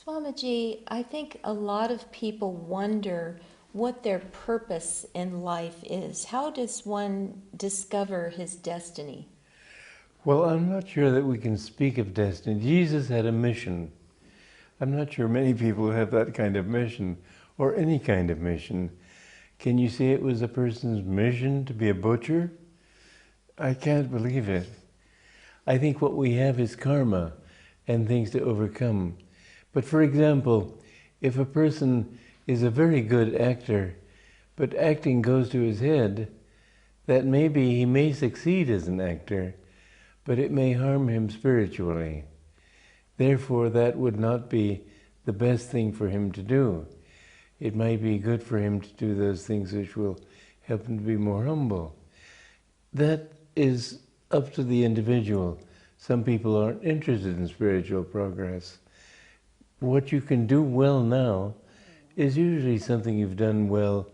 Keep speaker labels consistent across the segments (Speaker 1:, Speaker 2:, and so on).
Speaker 1: Swamiji, I think a lot of people wonder what their purpose in life is. How does one discover his destiny?
Speaker 2: Well, I'm not sure that we can speak of destiny. Jesus had a mission. I'm not sure many people have that kind of mission, or any kind of mission. Can you say it was a person's mission to be a butcher? I can't believe it. I think what we have is karma and things to overcome. But for example, if a person is a very good actor, but acting goes to his head, that maybe he may succeed as an actor, but it may harm him spiritually. Therefore, that would not be the best thing for him to do. It might be good for him to do those things which will help him to be more humble. That is up to the individual. Some people aren't interested in spiritual progress. What you can do well now is usually something you've done well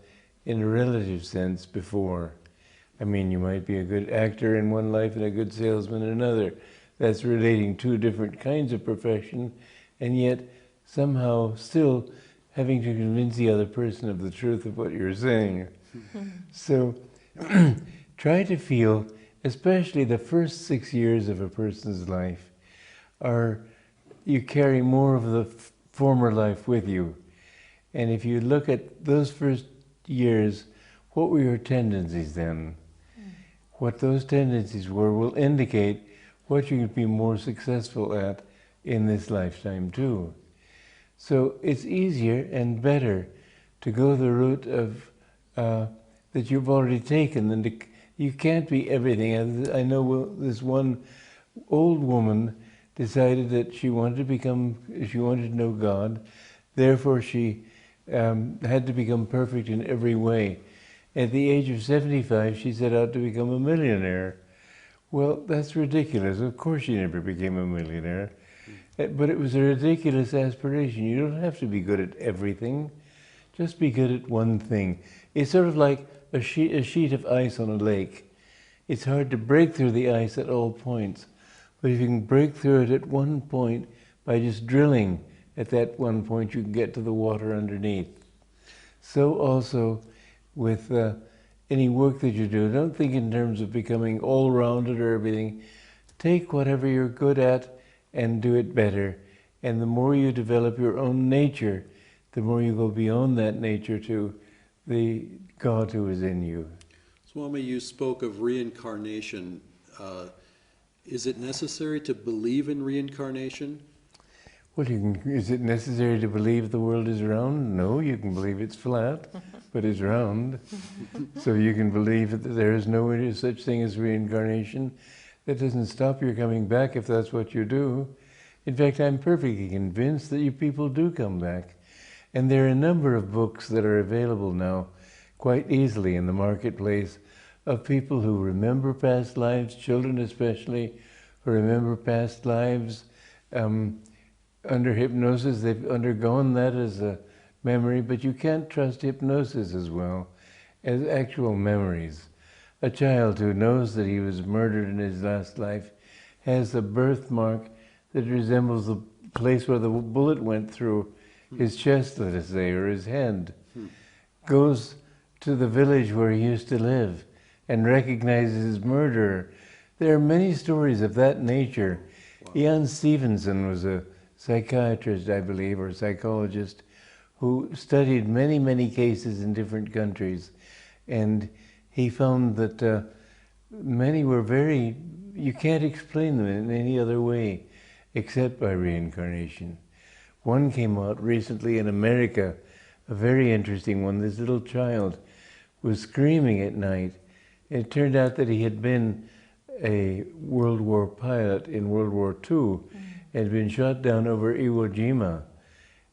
Speaker 2: in a relative sense before. I mean, you might be a good actor in one life and a good salesman in another. That's relating two different kinds of profession, and yet somehow still having to convince the other person of the truth of what you're saying. So try to feel, especially the first 6 years of a person's life, you carry more of the former life with you. And if you look at those first years, what were your tendencies then? What those tendencies were will indicate what you could be more successful at in this lifetime too. So it's easier and better to go the route of that you've already taken than to, you can't be everything. I know this one old woman decided that she wanted to know God, therefore she had to become perfect in every way. At the age of 75, she set out to become a millionaire. Well, that's ridiculous. Of course she never became a millionaire. But it was a ridiculous aspiration. You don't have to be good at everything. Just be good at one thing. It's sort of like a sheet of ice on a lake. It's hard to break through the ice at all points. But if you can break through it at one point by just drilling at that one point, you can get to the water underneath. So also with any work that you do, don't think in terms of becoming all-rounded or everything. Take whatever you're good at and do it better. And the more you develop your own nature, the more you go beyond that nature to the God who is in you.
Speaker 3: Swami, you spoke of reincarnation. Is it necessary to believe in reincarnation?
Speaker 2: Well, is it necessary to believe the world is round? No, you can believe it's flat, but it's round. So you can believe that there is no such thing as reincarnation. That doesn't stop your coming back if that's what you do. In fact, I'm perfectly convinced that you people do come back. And there are a number of books that are available now quite easily in the marketplace of people who remember past lives, children especially, who remember past lives under hypnosis. They've undergone that as a memory, but you can't trust hypnosis as well as actual memories. A child who knows that he was murdered in his last life has a birthmark that resembles the place where the bullet went through his chest, let us say, or his head. Goes to the village where he used to live and recognizes his murderer. There are many stories of that nature. Wow. Ian Stevenson was a psychiatrist, I believe, or psychologist, who studied many, many cases in different countries. And he found that many were you can't explain them in any other way except by reincarnation. One came out recently in America, a very interesting one. This little child was screaming at night. It turned out that he had been a World War pilot in World War II, had been shot down over Iwo Jima.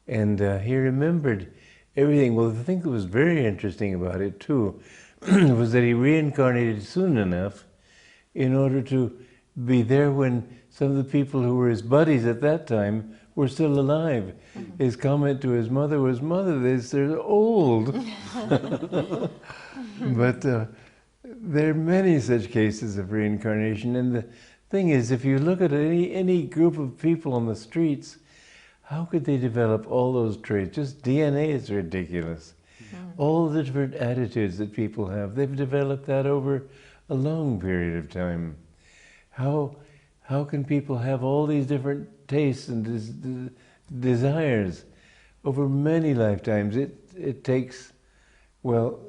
Speaker 2: And he remembered everything. Well, the thing that was very interesting about it too was that he reincarnated soon enough in order to be there when some of the people who were his buddies at that time were still alive. His comment to his mother was, "Mother, they're old." But there are many such cases of reincarnation. And the thing is, if you look at any group of people on the streets, How could they develop all those traits? Just DNA is ridiculous. All the different attitudes that people have, they've developed that over a long period of time. How can people have all these different tastes and desires over many lifetimes? It takes, well,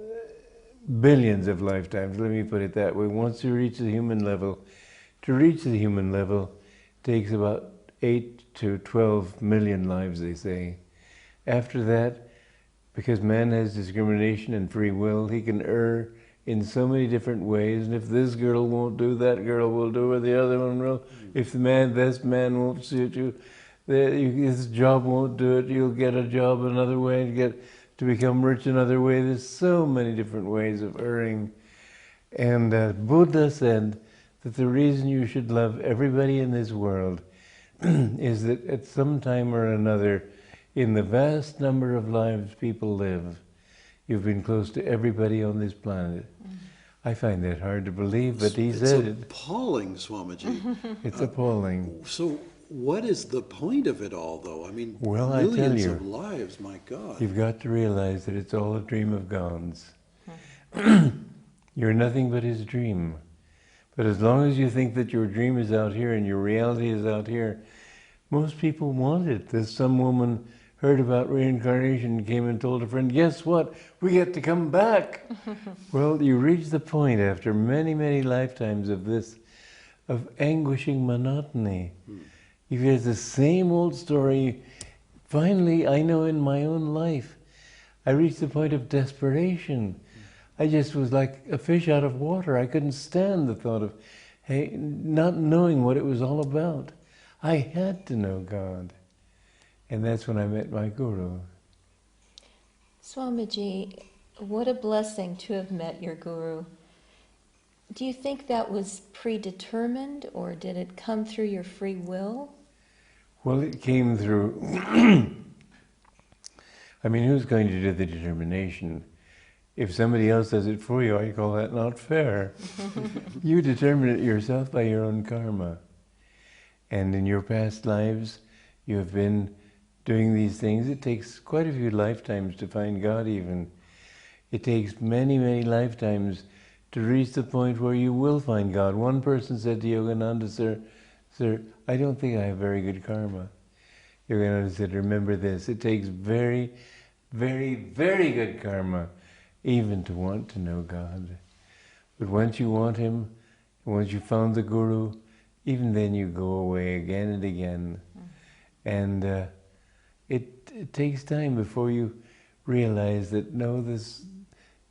Speaker 2: billions of lifetimes, let me put it that way. Once you reach the human level, to reach the human level takes about 8 to 12 million lives, they say. After that, because man has discrimination and free will, he can err in so many different ways, and if this girl won't do, that girl will do, or the other one will. If this man won't suit you, this job won't do it, you'll get a job another way and get to become rich another way. There's so many different ways of erring. And Buddha said that the reason you should love everybody in this world is that at some time or another, in the vast number of lives people live, you've been close to everybody on this planet. I find that hard to believe, but he said it.
Speaker 3: It's appalling, Swamiji.
Speaker 2: It's appalling.
Speaker 3: So what is the point of it all, though? I mean,
Speaker 2: Well, I tell
Speaker 3: millions
Speaker 2: you,
Speaker 3: of lives, my God.
Speaker 2: You've got to realize that it's all a dream of God's. You're nothing but his dream. But as long as you think that your dream is out here and your reality is out here, most people want it. There's some woman heard about reincarnation and came and told a friend, guess what? We get to come back. Well, you reach the point after many, many lifetimes of this, of anguishing monotony. You hear the same old story. Finally, I know in my own life, I reached the point of desperation. I just was like a fish out of water. I couldn't stand the thought of, hey, not knowing what it was all about. I had to know God. And that's when I met my guru.
Speaker 1: Swamiji, what a blessing to have met your guru. Do you think that was predetermined, or did it come through your free will?
Speaker 2: Well, it came through. I mean, who's going to do the determination? If somebody else does it for you, I call that not fair. You determine it yourself by your own karma. And in your past lives, you have been doing these things. It takes quite a few lifetimes to find God even. It takes many, many lifetimes to reach the point where you will find God. One person said to Yogananda, Sir, I don't think I have very good karma. Yogananda said, remember this, it takes very, very, very good karma even to want to know God. But once you want him, once you found the guru, even then you go away again and again. And it takes time before you realize that, no,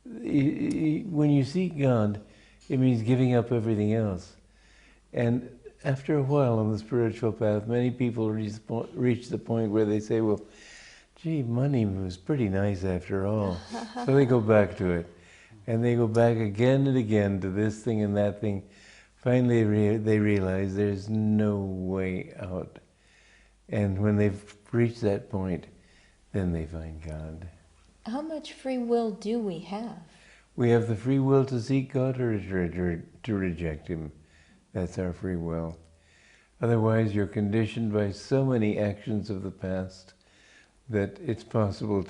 Speaker 2: when you seek God, it means giving up everything else. And after a while on the spiritual path, many people reach the point where they say, well, gee, money was pretty nice after all. So they go back to it. And they go back again and again to this thing and that thing. Finally, they realize there's no way out. And when they've reached that point, then they find God.
Speaker 1: How much free will do we have?
Speaker 2: We have the free will to seek God or to reject him. That's our free will. Otherwise, you're conditioned by so many actions of the past that it's possible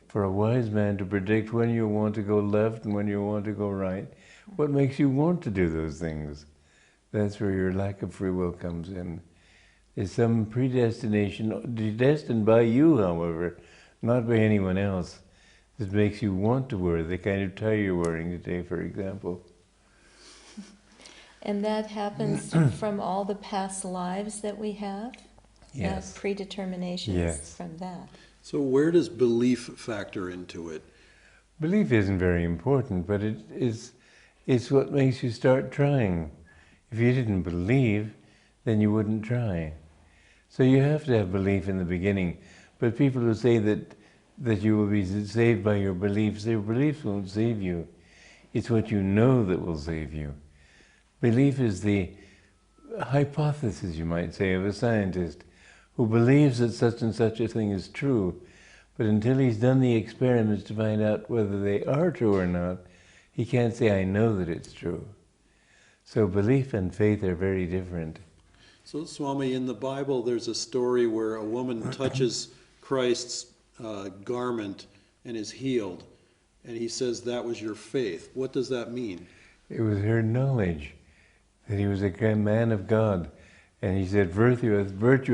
Speaker 2: for a wise man to predict when you want to go left and when you want to go right. What makes you want to do those things? That's where your lack of free will comes in. There's some predestination, destined by you, however, not by anyone else, that makes you want to wear the kind of tie you're wearing today, for example.
Speaker 1: And that happens from all the past lives that we have?
Speaker 2: Yes.
Speaker 1: Predeterminations
Speaker 2: Yes.
Speaker 1: from that.
Speaker 3: So where does belief factor into it?
Speaker 2: Belief isn't very important, but it's what makes you start trying. If you didn't believe, then you wouldn't try. So you have to have belief in the beginning. But people who say that you will be saved by your beliefs, their beliefs won't save you. It's what you know that will save you. Belief is the hypothesis, you might say, of a scientist who believes that such and such a thing is true, but until he's done the experiments to find out whether they are true or not, he can't say, I know that it's true. So belief and faith are very different.
Speaker 3: So, Swami, in the Bible, there's a story where a woman touches Christ's garment and is healed. And he says that was your faith. What does that mean?
Speaker 2: It was her knowledge that he was a great man of God. And he said, virtue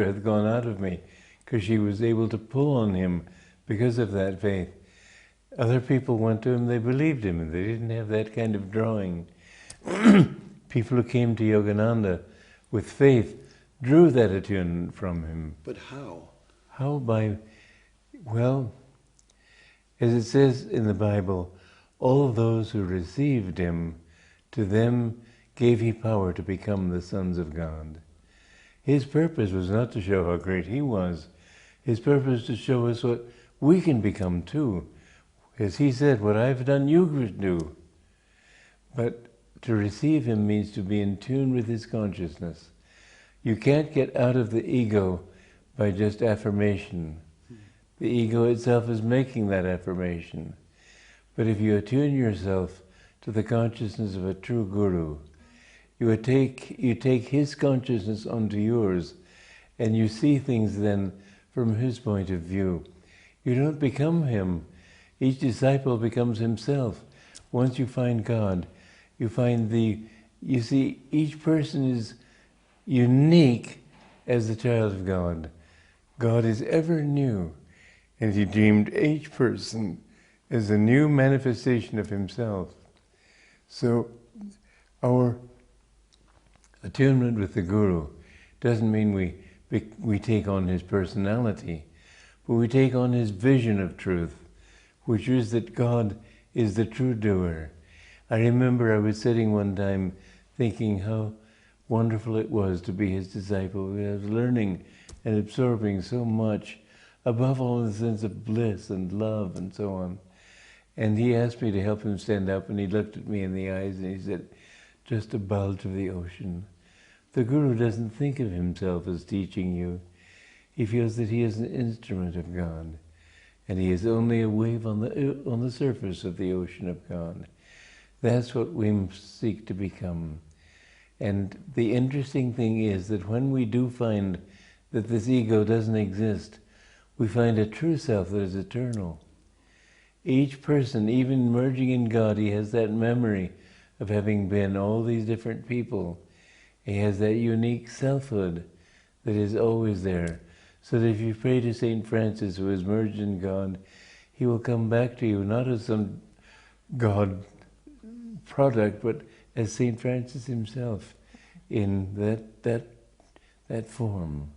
Speaker 2: hath gone out of me, because she was able to pull on him because of that faith. Other people went to him, they believed him, and they didn't have that kind of drawing. People who came to Yogananda with faith drew that attunement from him.
Speaker 3: But how?
Speaker 2: How? Well, as it says in the Bible, all those who received him, to them gave he power to become the sons of God. His purpose was not to show how great he was. His purpose was to show us what we can become too. As he said, what I've done, you could do. But to receive him means to be in tune with his consciousness. You can't get out of the ego by just affirmation. The ego itself is making that affirmation. But if you attune yourself to the consciousness of a true guru, you take his consciousness onto yours, and you see things then from his point of view. You don't become him. Each disciple becomes himself. Once you find God, you see each person is unique as the child of God. God is ever new, and he deemed each person as a new manifestation of himself. So our attunement with the Guru doesn't mean we take on his personality, but we take on his vision of truth, which is that God is the true doer. I remember I was sitting one time thinking how wonderful it was to be his disciple. I was learning and absorbing so much, above all the sense of bliss and love and so on. And he asked me to help him stand up, and he looked at me in the eyes and he said, just a bulge of the ocean. The Guru doesn't think of himself as teaching you. He feels that he is an instrument of God, and he is only a wave on the surface of the ocean of God. That's what we seek to become. And the interesting thing is that when we do find that this ego doesn't exist, we find a true self that is eternal. Each person, even merging in God, he has that memory of having been all these different people. He has that unique selfhood that is always there. So that if you pray to St. Francis, who is merged in God, he will come back to you not as some God product, but as St. Francis himself in that form.